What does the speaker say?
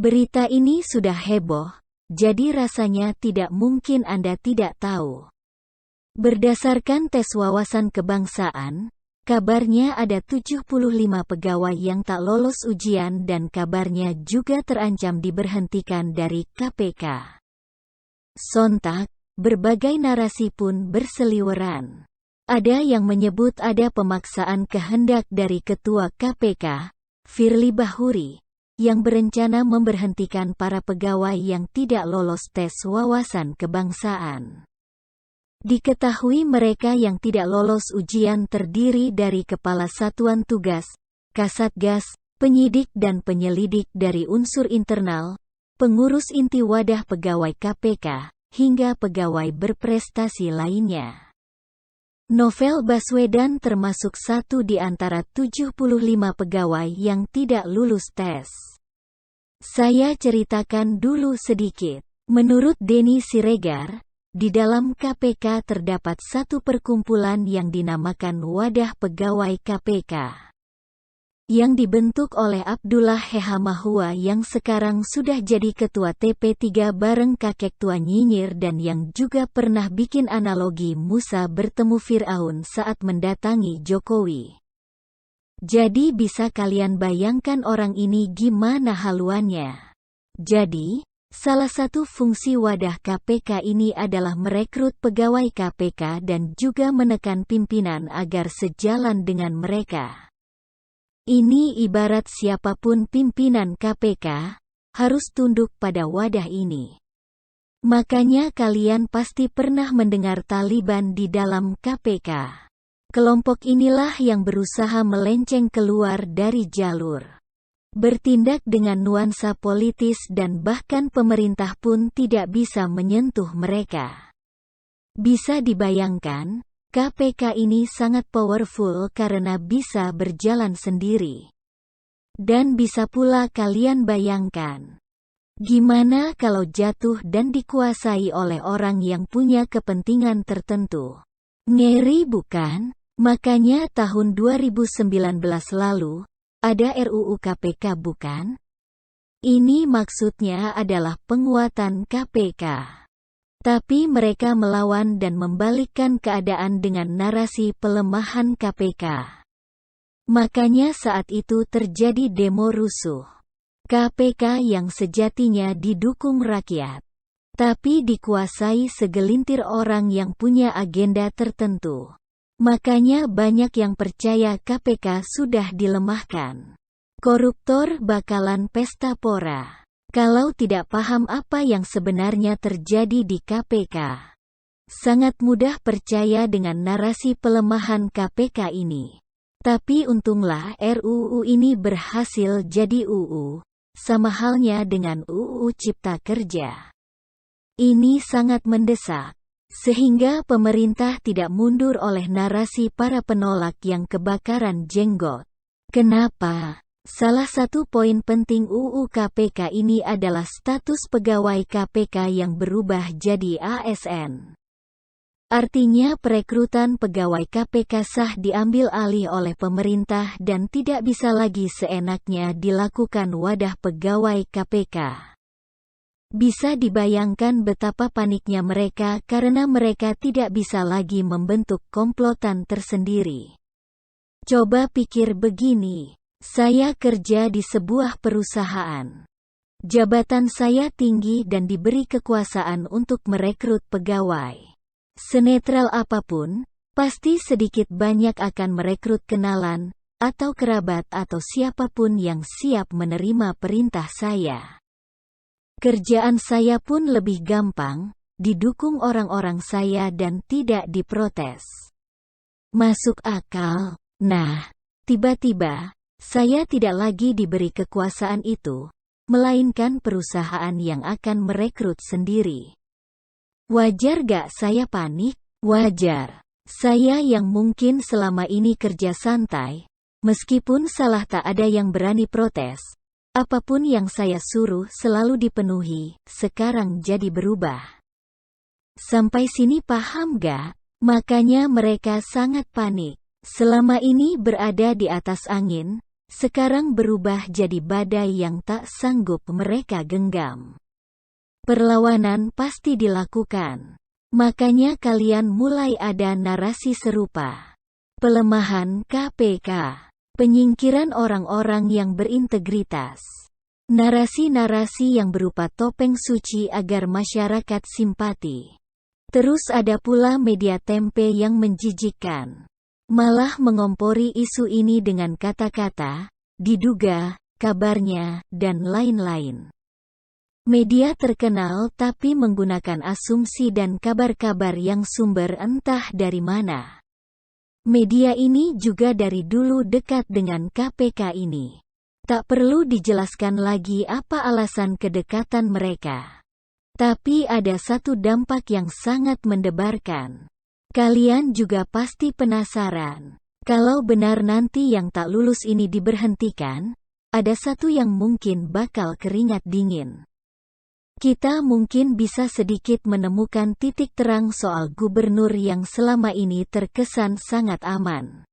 Berita ini sudah heboh, jadi rasanya tidak mungkin Anda tidak tahu. Berdasarkan tes wawasan kebangsaan, kabarnya ada 75 pegawai yang tak lolos ujian dan kabarnya juga terancam diberhentikan dari KPK. Sontak, berbagai narasi pun berseliweran. Ada yang menyebut ada pemaksaan kehendak dari Ketua KPK, Firly Bahuri, yang berencana memberhentikan para pegawai yang tidak lolos tes wawasan kebangsaan. Diketahui mereka yang tidak lolos ujian terdiri dari Kepala Satuan Tugas, Kasatgas, penyidik dan penyelidik dari unsur internal, pengurus inti wadah pegawai KPK, hingga pegawai berprestasi lainnya. Novel Baswedan termasuk satu di antara 75 pegawai yang tidak lulus tes. Saya ceritakan dulu sedikit. Menurut Denny Siregar, di dalam KPK terdapat satu perkumpulan yang dinamakan Wadah Pegawai KPK, yang dibentuk oleh Abdullah Hehamahua yang sekarang sudah jadi ketua TP3 bareng kakek tua nyinyir dan yang juga pernah bikin analogi Musa bertemu Fir'aun saat mendatangi Jokowi. Jadi bisa kalian bayangkan orang ini gimana haluannya. Jadi, salah satu fungsi wadah KPK ini adalah merekrut pegawai KPK dan juga menekan pimpinan agar sejalan dengan mereka. Ini ibarat siapapun pimpinan KPK, harus tunduk pada wadah ini. Makanya kalian pasti pernah mendengar Taliban di dalam KPK. Kelompok inilah yang berusaha melenceng keluar dari jalur. Bertindak dengan nuansa politis dan bahkan pemerintah pun tidak bisa menyentuh mereka. Bisa dibayangkan, KPK ini sangat powerful karena bisa berjalan sendiri. Dan bisa pula kalian bayangkan, gimana kalau jatuh dan dikuasai oleh orang yang punya kepentingan tertentu? Ngeri bukan? Makanya tahun 2019 lalu, ada RUU KPK bukan? Ini maksudnya adalah penguatan KPK. Tapi mereka melawan dan membalikkan keadaan dengan narasi pelemahan KPK. Makanya saat itu terjadi demo rusuh. KPK yang sejatinya didukung rakyat, tapi dikuasai segelintir orang yang punya agenda tertentu. Makanya banyak yang percaya KPK sudah dilemahkan. Koruptor bakalan pesta pora kalau tidak paham apa yang sebenarnya terjadi di KPK. Sangat mudah percaya dengan narasi pelemahan KPK ini. Tapi untunglah RUU ini berhasil jadi UU, sama halnya dengan UU Cipta Kerja. Ini sangat mendesak, sehingga pemerintah tidak mundur oleh narasi para penolak yang kebakaran jenggot. Kenapa? Salah satu poin penting UU KPK ini adalah status pegawai KPK yang berubah jadi ASN. Artinya perekrutan pegawai KPK sah diambil alih oleh pemerintah dan tidak bisa lagi seenaknya dilakukan wadah pegawai KPK. Bisa dibayangkan betapa paniknya mereka karena mereka tidak bisa lagi membentuk komplotan tersendiri. Coba pikir begini, saya kerja di sebuah perusahaan. Jabatan saya tinggi dan diberi kekuasaan untuk merekrut pegawai. Senetral apapun, pasti sedikit banyak akan merekrut kenalan, atau kerabat atau siapapun yang siap menerima perintah saya. Kerjaan saya pun lebih gampang, didukung orang-orang saya dan tidak diprotes. Masuk akal? Nah, tiba-tiba, saya tidak lagi diberi kekuasaan itu, melainkan perusahaan yang akan merekrut sendiri. Wajar gak saya panik? Wajar. Saya yang mungkin selama ini kerja santai, meskipun salah tak ada yang berani protes. Apapun yang saya suruh selalu dipenuhi, sekarang jadi berubah. Sampai sini paham gak? Makanya mereka sangat panik. Selama ini berada di atas angin, sekarang berubah jadi badai yang tak sanggup mereka genggam. Perlawanan pasti dilakukan. Makanya kalian mulai ada narasi serupa. Pelemahan KPK. Penyingkiran orang-orang yang berintegritas. Narasi-narasi yang berupa topeng suci agar masyarakat simpati. Terus ada pula media tempe yang menjijikkan. Malah mengompori isu ini dengan kata-kata, diduga, kabarnya, dan lain-lain. Media terkenal tapi menggunakan asumsi dan kabar-kabar yang sumber entah dari mana. Media ini juga dari dulu dekat dengan KPK ini. Tak perlu dijelaskan lagi apa alasan kedekatan mereka. Tapi ada satu dampak yang sangat mendebarkan. Kalian juga pasti penasaran. Kalau benar nanti yang tak lulus ini diberhentikan, ada satu yang mungkin bakal keringat dingin. Kita mungkin bisa sedikit menemukan titik terang soal gubernur yang selama ini terkesan sangat aman.